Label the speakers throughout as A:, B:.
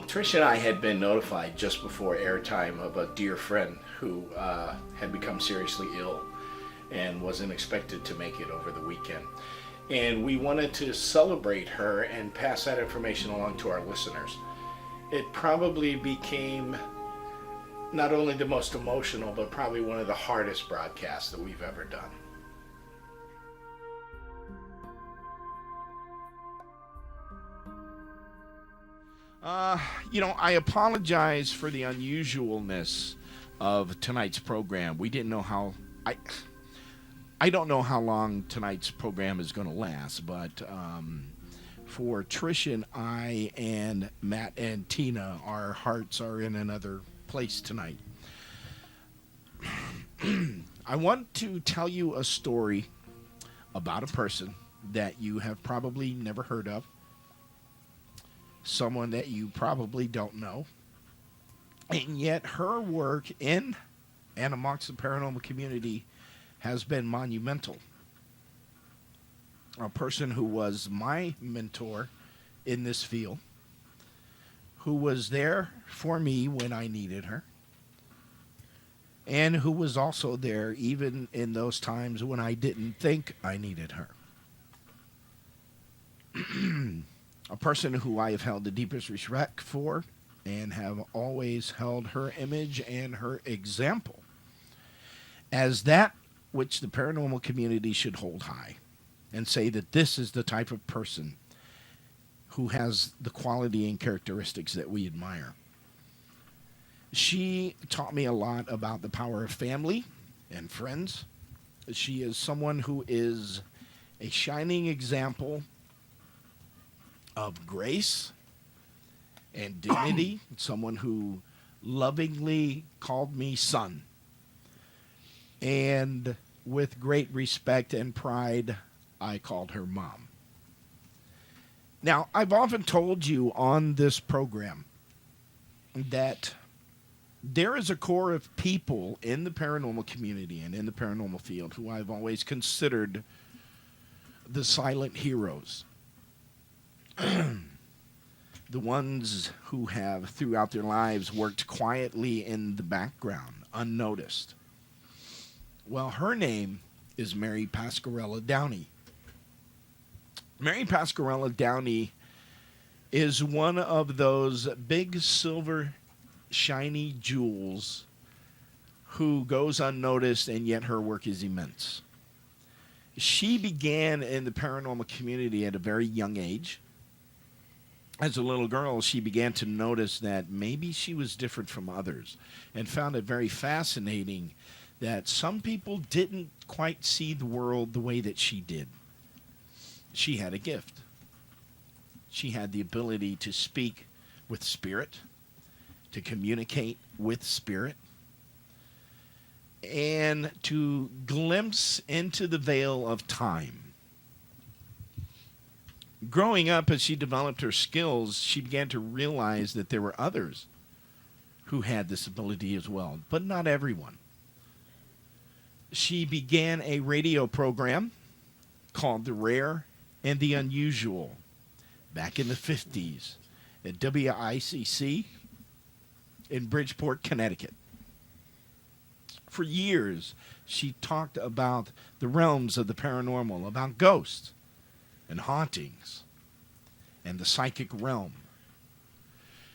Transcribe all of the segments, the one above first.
A: Trish and I had been notified just before airtime of a dear friend who had become seriously ill and wasn't expected to make it over the weekend. And we wanted to celebrate her and pass that information along to our listeners. It probably became not only the most emotional, but probably one of the hardest broadcasts that we've ever done.
B: I apologize for the unusualness of tonight's program. We didn't know how... I don't know how long tonight's program is going to last, but for Trish and I and Matt and Tina, our hearts are in another place tonight. I want to tell you a story about a person that you have probably never heard of, someone that you probably don't know, and yet her work in and amongst the paranormal community has been monumental. A person who was my mentor in this field, who was there for me when I needed her, and who was also there even in those times when I didn't think I needed her. A person who I have held the deepest respect for and have always held her image and her example as that which the paranormal community should hold high and say that this is the type of person who has the quality and characteristics that we admire. She taught me a lot about the power of family and friends. She is someone who is a shining example of grace and dignity, someone who lovingly called me son. And with great respect and pride, I called her mom. Now, I've often told you on this program that there is a core of people in the paranormal community and in the paranormal field who I've always considered the silent heroes. The ones who have, throughout their lives, worked quietly in the background, unnoticed. Well, her name is Mary Pascarella Downey. Mary Pascarella Downey is one of those big silver shiny jewels who goes unnoticed, and yet her work is immense. She began in the paranormal community at a very young age. As a little girl, she began to notice that maybe she was different from others and found it very fascinating that some people didn't quite see the world the way that she did. She had a gift. She had the ability to speak with spirit, to communicate with spirit, and to glimpse into the veil of time. Growing up, as she developed her skills, she began to realize that there were others who had this ability as well, but not everyone. She began a radio program called The Rare and the Unusual back in the 50s at WICC in Bridgeport, Connecticut. For years, she talked about the realms of the paranormal, about ghosts and hauntings and the psychic realm.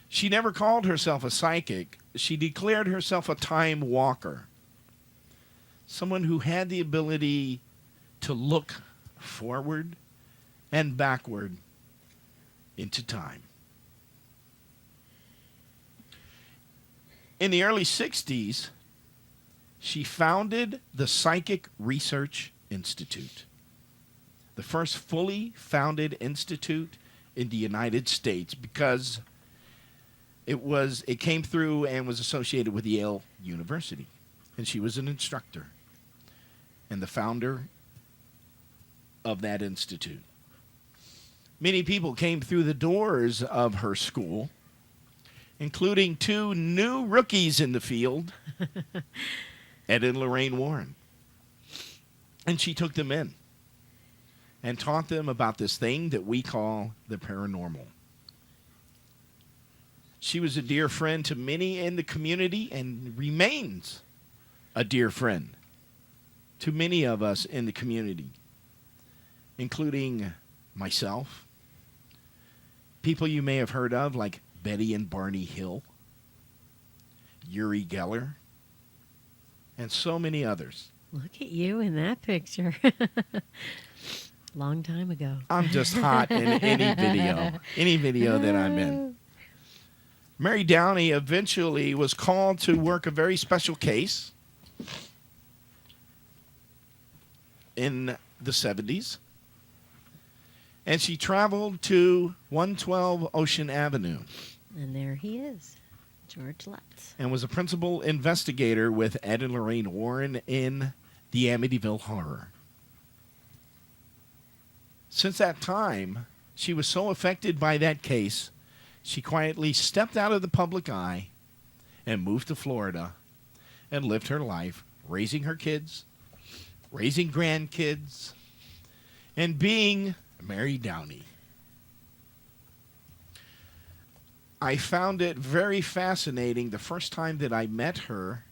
B: She never called herself a psychic. She declared herself a time walker, someone who had the ability to look forward and backward into time. In the early 60s, she founded the Psychic Research Institute, the first fully founded institute in the United States, because it came through and was associated with Yale University. And she was an instructor and the founder of that institute. Many people came through the doors of her school, including two new rookies in the field, Ed and Lorraine Warren. And she took them in and taught them about this thing that we call the paranormal. She was a dear friend to many in the community and remains a dear friend to many of us in the community, including myself, people you may have heard of like Betty and Barney Hill, Uri Geller, and so many others.
C: Look at you in that picture. Long time ago.
B: I'm just hot in any video that I'm in. Mary Downey eventually was called to work a very special case in the 70s. And she traveled to 112 Ocean Avenue.
C: And there he is, George Lutz.
B: And was a principal investigator with Ed and Lorraine Warren in the Amityville Horror. Since that time, she was so affected by that case, she quietly stepped out of the public eye and moved to Florida and lived her life raising her kids, raising grandkids, and being Mary Downey. I found it very fascinating the first time that I met her.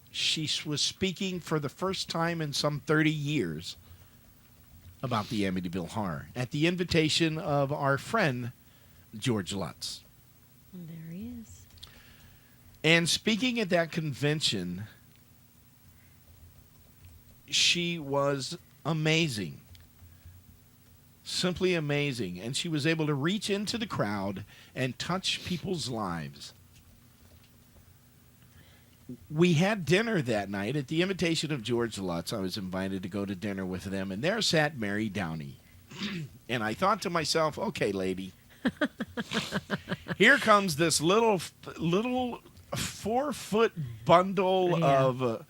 B: She was speaking for the first time in some 30 years about the Amityville Horror at the invitation of our friend George Lutz.
C: There he is.
B: And speaking at that convention, she was amazing. Simply amazing. And she was able to reach into the crowd and touch people's lives. We had dinner that night at the invitation of George Lutz. I was invited to go to dinner with them, and there sat Mary Downey. And I thought to myself, okay, lady, here comes this little 4-foot bundle of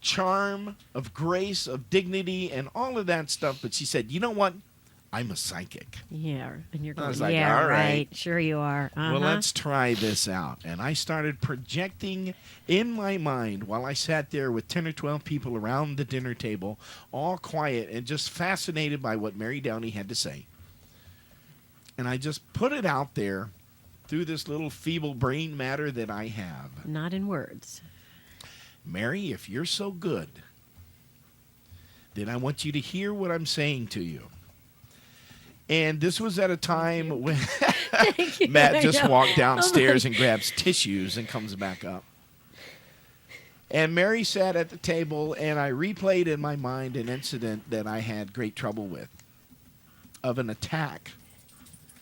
B: charm, of grace, of dignity, and all of that stuff. But she said, you know what? I'm a psychic.
C: Yeah, and you're going,
B: I was like,
C: yeah,
B: all right.
C: Sure you are.
B: Well, let's try this out. And I started projecting in my mind while I sat there with 10 or 12 people around the dinner table, all quiet and just fascinated by what Mary Downey had to say. And I just put it out there through this little feeble brain matter that I have.
C: Not in words.
B: Mary, if you're so good, then I want you to hear what I'm saying to you. And this was at a time when Matt just walked downstairs and grabs tissues and comes back up. And Mary sat at the table, and I replayed in my mind an incident that I had great trouble with, of an attack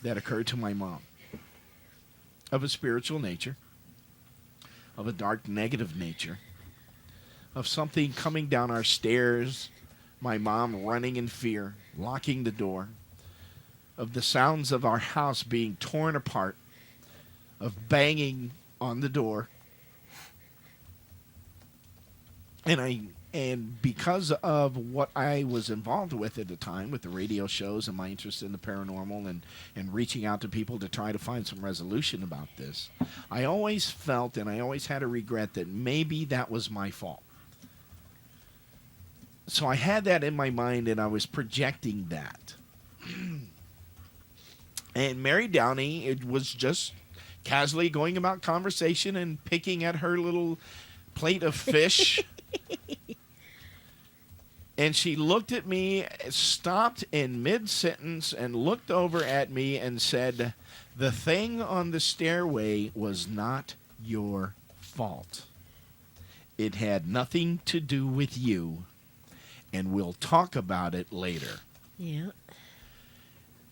B: that occurred to my mom, of a spiritual nature, of a dark negative nature, of something coming down our stairs, my mom running in fear, locking the door, of the sounds of our house being torn apart, of banging on the door. And because of what I was involved with at the time, with the radio shows and my interest in the paranormal and reaching out to people to try to find some resolution about this, I always felt and I always had a regret that maybe that was my fault. So I had that in my mind and I was projecting that. And Mary Downey, it was just casually going about conversation and picking at her little plate of fish. And she looked at me, stopped in mid-sentence, and looked over at me and said, "The thing on the stairway was not your fault. It had nothing to do with you, and we'll talk about it later."
C: Yeah.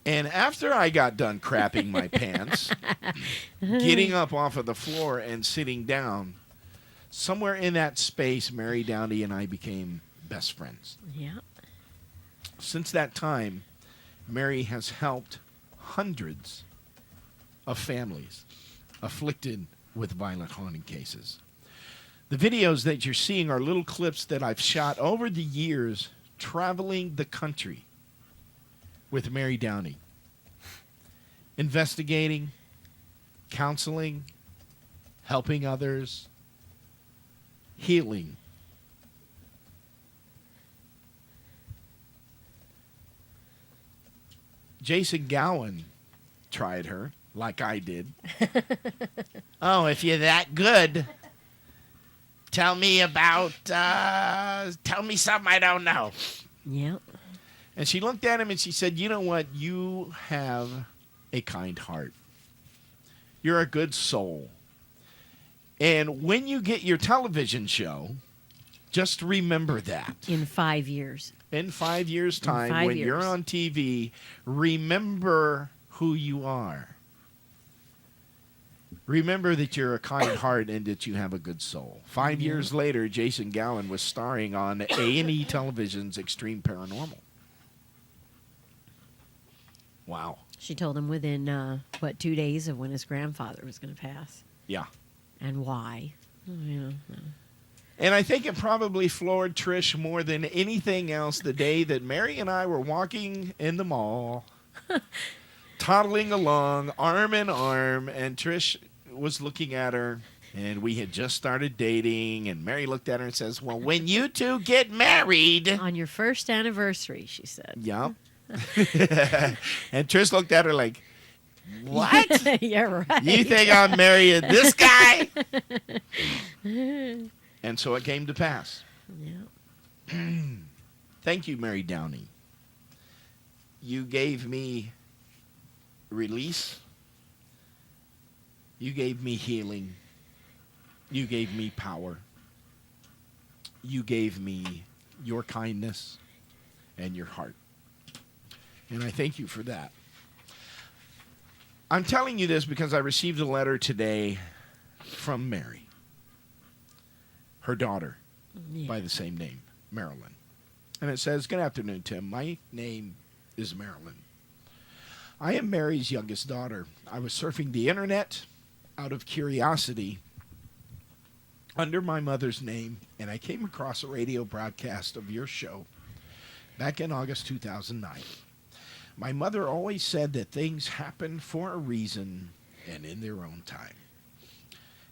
B: And after I got done crapping my pants, getting up off of the floor and sitting down, somewhere in that space, Mary Downey and I became best friends.
C: Yeah.
B: Since that time, Mary has helped hundreds of families afflicted with violent haunting cases. The videos that you're seeing are little clips that I've shot over the years traveling the country with Mary Downey, investigating, counseling, helping others, healing. Jason Gowan tried her like I did. Oh, if you're that good, tell me something I don't know.
C: Yep.
B: And she looked at him and she said, you know what? You have a kind heart. You're a good soul. And when you get your television show, just remember that.
C: In 5 years.
B: In 5 years' time, when you're on TV, remember who you are. Remember that you're a kind heart and that you have a good soul. 5 years later, Jason Gowan was starring on A&E Television's Extreme Paranormal. Wow.
C: She told him within, 2 days of when his grandfather was going to pass.
B: Yeah.
C: And why.
B: And I think it probably floored Trish more than anything else the day that Mary and I were walking in the mall, toddling along, arm in arm, and Trish was looking at her, and we had just started dating, and Mary looked at her and says, well, when you two get married.
C: On your first anniversary, she said.
B: Yep. And Trish looked at her like, what?
C: Yeah, right.
B: You think I'm marrying this guy? And so it came to pass.
C: Yeah.
B: Thank you, Mary Downey. You gave me release. You gave me healing. You gave me power. You gave me your kindness and your heart. And I thank you for that. I'm telling you this because I received a letter today from Mary, her daughter, by the same name, Marilyn. And it says, good afternoon, Tim. My name is Marilyn. I am Mary's youngest daughter. I was surfing the internet out of curiosity under my mother's name, and I came across a radio broadcast of your show back in August 2009. My mother always said that things happen for a reason and in their own time.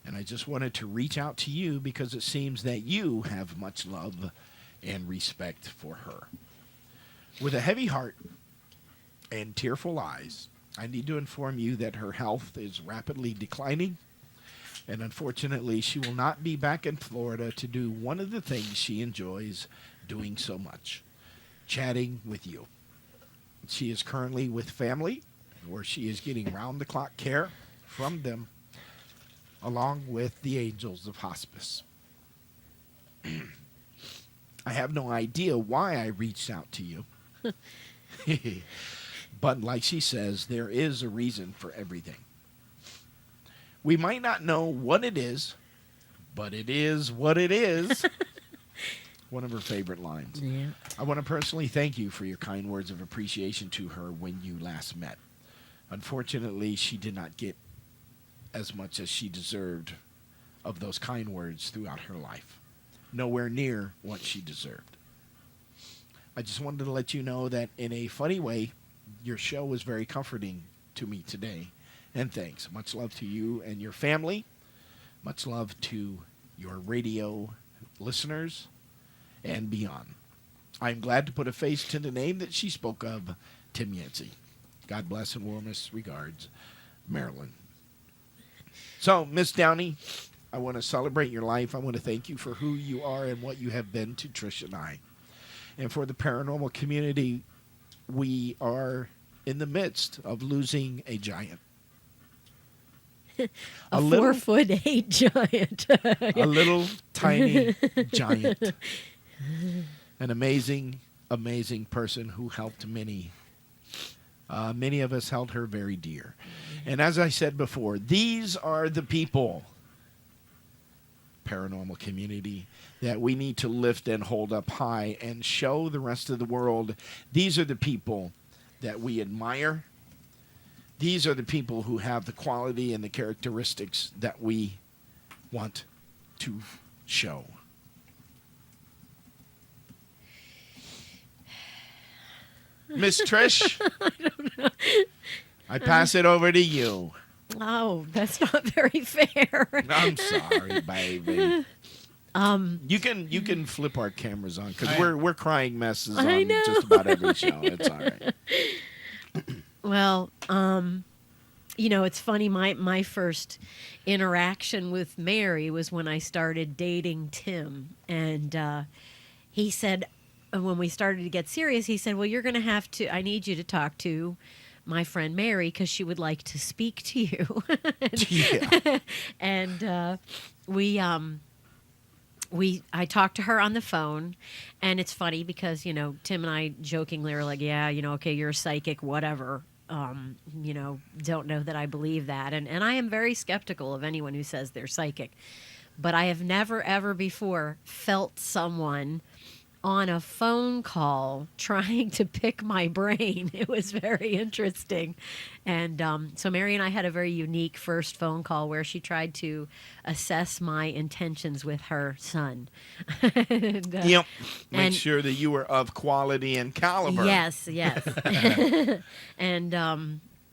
B: And I just wanted to reach out to you because it seems that you have much love and respect for her. With a heavy heart and tearful eyes, I need to inform you that her health is rapidly declining, and unfortunately, she will not be back in Florida to do one of the things she enjoys doing so much, chatting with you. She is currently with family, where she is getting round-the-clock care from them, along with the angels of hospice. I have no idea why I reached out to you. But like she says, there is a reason for everything. We might not know what it is, but it is what it is. One of her favorite lines.
C: Yeah.
B: I want to personally thank you for your kind words of appreciation to her when you last met. Unfortunately, she did not get as much as she deserved of those kind words throughout her life. Nowhere near what she deserved. I just wanted to let you know that in a funny way, your show was very comforting to me today. And thanks. Much love to you and your family. Much love to your radio listeners and beyond. I'm glad to put a face to the name that she spoke of, Tim Yancey. God bless and warmest regards, Marilyn. So, Miss Downey, I want to celebrate your life. I want to thank you for who you are and what you have been to Trish and I. And for the paranormal community, we are in the midst of losing a giant.
C: A 4'8" giant.
B: A little tiny giant. An amazing, amazing person who helped many. Many of us held her very dear. And as I said before, these are the people, paranormal community, that we need to lift and hold up high and show the rest of the world. These are the people that we admire. These are the people who have the quality and the characteristics that we want to show. Miss Trish, I don't know. I pass it over to you.
C: Oh, that's not very fair.
B: I'm sorry, baby. You can flip our cameras on because we're crying messes on just about every show. It's all right.
C: Well, It's funny. My first interaction with Mary was when I started dating Tim, and he said, when we started to get serious, he said, "Well, you're going to have to. I need you to talk to my friend Mary because she would like to speak to you."
B: Yeah.
C: And I talked to her on the phone, and it's funny because Tim and I jokingly are like, yeah, okay, you're a psychic, whatever. Don't know that I believe that, and I am very skeptical of anyone who says they're psychic, but I have never ever before felt someone on a phone call trying to pick my brain. It was very interesting. And so Mary and I had a very unique first phone call where she tried to assess my intentions with her son. and,
B: Yep. Make
C: and-
B: sure that you were of quality and caliber.
C: Yes, yes.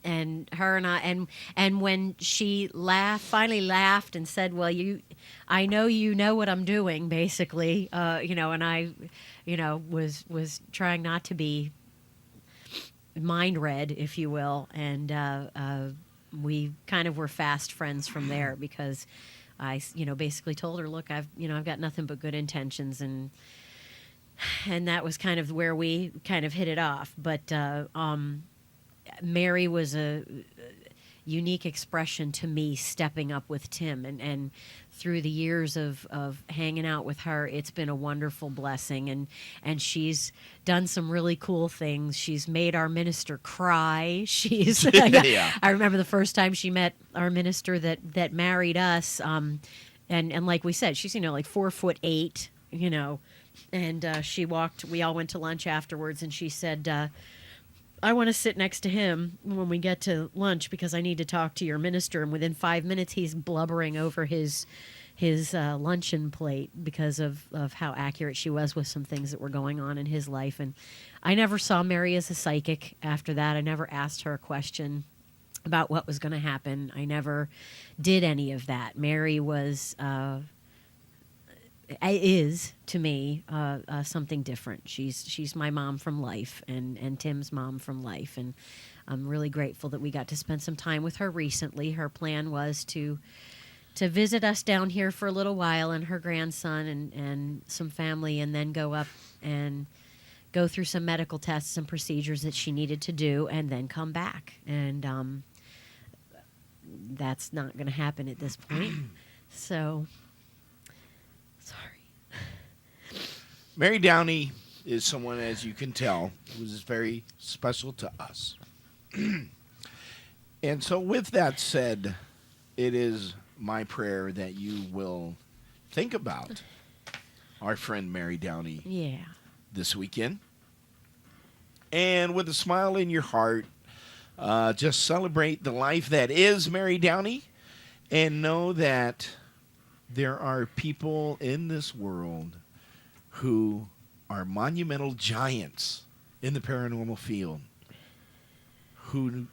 C: And her and I and when she finally laughed and said, "Well, I know you know what I'm doing," basically, and I, was trying not to be mind read, if you will, and we kind of were fast friends from there because I, basically told her, "Look, I've got nothing but good intentions," and that was kind of where we kind of hit it off. But Mary was a unique expression to me stepping up with Tim. And through the years of hanging out with her, it's been a wonderful blessing. And she's done some really cool things. She's made our minister cry. She's
B: Yeah.
C: I remember the first time she met our minister that married us. And like we said, she's, like 4'8", and we all went to lunch afterwards, and she said, "I want to sit next to him when we get to lunch because I need to talk to your minister." And within 5 minutes, he's blubbering over his luncheon plate because of how accurate she was with some things that were going on in his life. And I never saw Mary as a psychic after that. I never asked her a question about what was going to happen. I never did any of that. Mary is to me something different. She's my mom from life, and Tim's mom from life, and I'm really grateful that we got to spend some time with her recently. Her plan was to visit us down here for a little while, and her grandson and some family, and then go up and go through some medical tests and procedures that she needed to do, and then come back. And that's not going to happen at this point. So sorry.
B: Mary Downey is someone, as you can tell, who is very special to us. And so with that said, it is my prayer that you will think about our friend Mary Downey
C: Yeah.
B: this weekend. And with a smile in your heart, just celebrate the life that is Mary Downey, and know that there are people in this world who are monumental giants in the paranormal field, who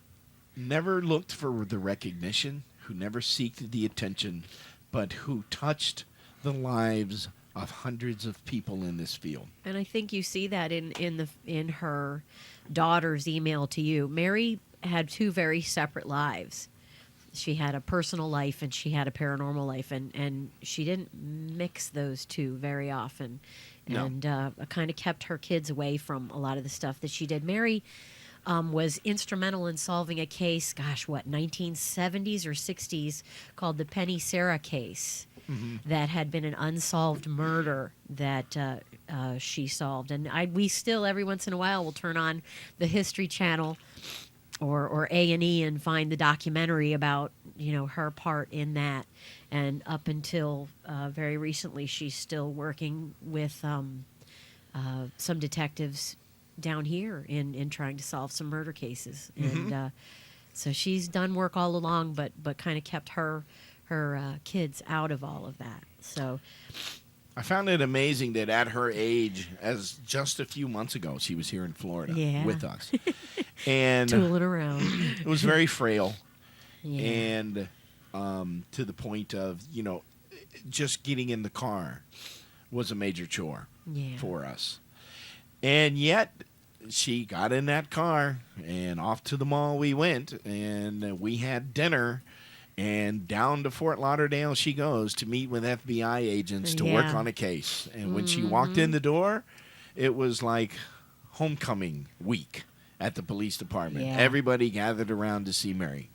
B: never looked for the recognition, who never sought the attention, but who touched the lives of hundreds of people in this field.
C: And I think you see that in her daughter's email to you. Mary had two very separate lives. She had a personal life and she had a paranormal life, and she didn't mix those two very often.
B: No.
C: And kind of kept her kids away from a lot of the stuff that she did. Mary was instrumental in solving a case, 1970s or 60s, called the Penny Sarah case. Mm-hmm. That had been an unsolved murder that she solved. And we still, every once in a while, will turn on the History Channel or A&E and find the documentary about, her part in that. And up until very recently, she's still working with some detectives down here in trying to solve some murder cases.
B: Mm-hmm.
C: And so she's done work all along, but kind of kept her kids out of all of that. So
B: I found it amazing that at her age, as just a few months ago, she was here in Florida with us. And
C: tooling around.
B: it was very frail.
C: Yeah.
B: And to the point of, just getting in the car was a major chore
C: Yeah.
B: for us. And yet she got in that car and off to the mall we went, and we had dinner. And down to Fort Lauderdale she goes to meet with FBI agents to work
C: Yeah.
B: on a case. And when she walked in the door, it was like homecoming week at the police department.
C: Yeah.
B: Everybody gathered around to see Mary.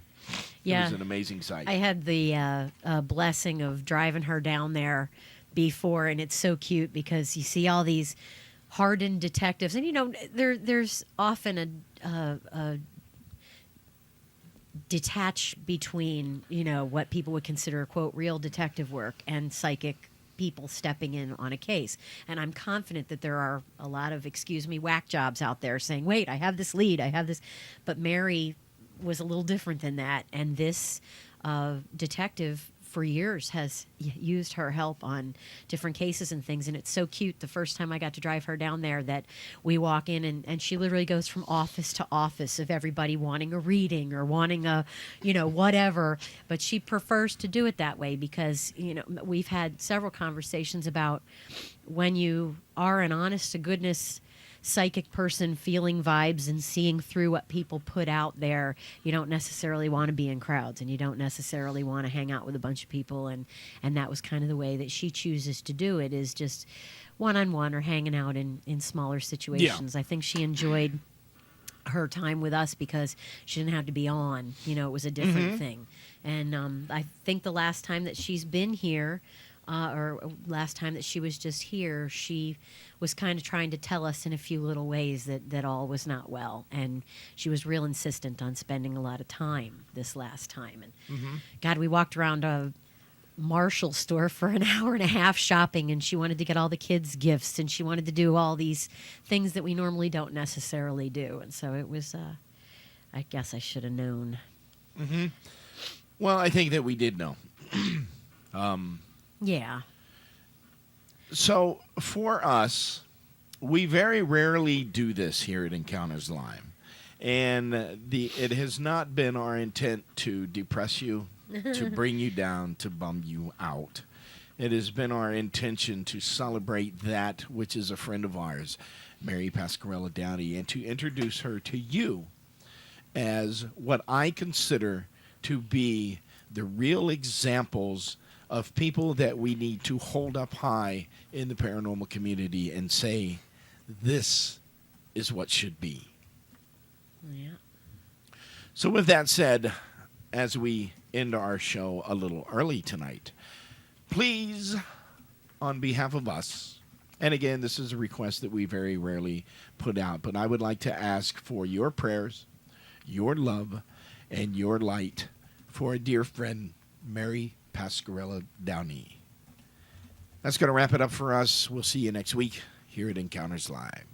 C: Yeah.
B: It was an amazing sight.
C: I had the blessing of driving her down there before, and it's so cute because you see all these hardened detectives, and there's often a detach between what people would consider quote real detective work and psychic people stepping in on a case. And I'm confident that there are a lot of whack jobs out there saying, wait, I have this lead, I have this. But Mary was a little different than that, and this detective for years has used her help on different cases and things. And it's so cute the first time I got to drive her down there that we walk in and she literally goes from office to office of everybody wanting a reading or wanting a whatever, but she prefers to do it that way because we've had several conversations about when you are an honest to goodness psychic person feeling vibes and seeing through what people put out there, you don't necessarily want to be in crowds, and you don't necessarily want to hang out with a bunch of people, and that was kind of the way that she chooses to do it, is just one-on-one or hanging out in smaller situations. I think she enjoyed her time with us because she didn't have to be on, it was a different thing. And I think the last time that she's been here, or last time that she was just here, she was kind of trying to tell us in a few little ways that all was not well. And she was real insistent on spending a lot of time this last time. And God, we walked around a Marshall store for an hour and a half shopping, and she wanted to get all the kids gifts, and she wanted to do all these things that we normally don't necessarily do. And so it was, I guess I should have known.
B: Well, I think that we did know.
C: Yeah.
B: So for us, we very rarely do this here at Encounters Live. And it has not been our intent to depress you, to bring you down, to bum you out. It has been our intention to celebrate that which is a friend of ours, Mary Pascarella Downey, and to introduce her to you as what I consider to be the real examples of people that we need to hold up high in the paranormal community and say, this is what should be.
C: Yeah.
B: So with that said, as we end our show a little early tonight, please, on behalf of us, and again, this is a request that we very rarely put out, but I would like to ask for your prayers, your love, and your light for a dear friend, Mary Pascarella Downey. That's going to wrap it up for us. We'll see you next week here at Encounters Live.